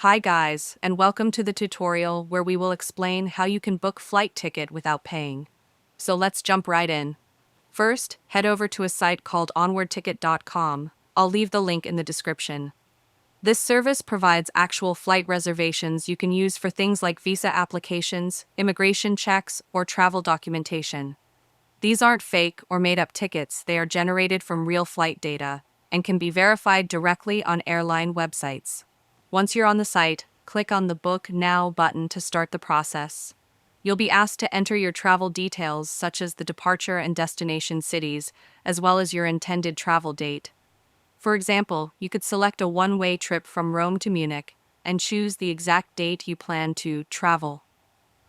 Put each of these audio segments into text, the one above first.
Hi guys, and welcome to the tutorial where we will explain how you can book flight ticket without paying. So let's jump right in. First, head over to a site called onwardticket.com. I'll leave the link in the description. This service provides actual flight reservations you can use for things like visa applications, immigration checks, or travel documentation. These aren't fake or made-up tickets, they are generated from real flight data and can be verified directly on airline websites. Once you're on the site, click on the Book Now button to start the process. You'll be asked to enter your travel details such as the departure and destination cities, as well as your intended travel date. For example, you could select a one-way trip from Rome to Munich and choose the exact date you plan to travel.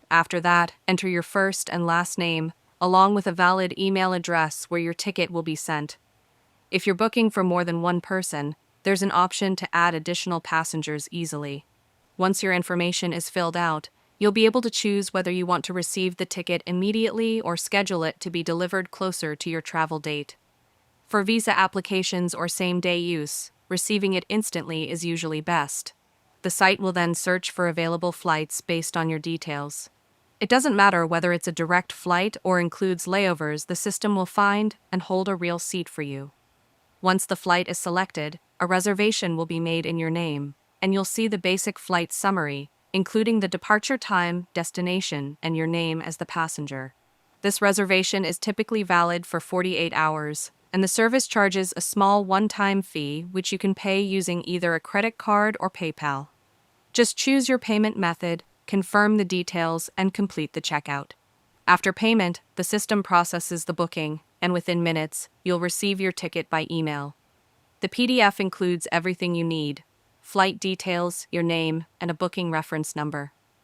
After that, enter your first and last name, along with a valid email address where your ticket will be sent. If you're booking for more than one person, there's an option to add additional passengers easily. Once your information is filled out, you'll be able to choose whether you want to receive the ticket immediately or schedule it to be delivered closer to your travel date. For visa applications or same-day use, receiving it instantly is usually best. The site will then search for available flights based on your details. It doesn't matter whether it's a direct flight or includes layovers, the system will find and hold a real seat for you. Once the flight is selected, a reservation will be made in your name, and you'll see the basic flight summary, including the departure time, destination, and your name as the passenger. This reservation is typically valid for 48 hours, and the service charges a small one-time fee which you can pay using either a credit card or PayPal. Just choose your payment method, confirm the details, and complete the checkout. After payment, the system processes the booking, and within minutes, you'll receive your ticket by email. The PDF includes everything you need: flight details, your name, and a booking reference number.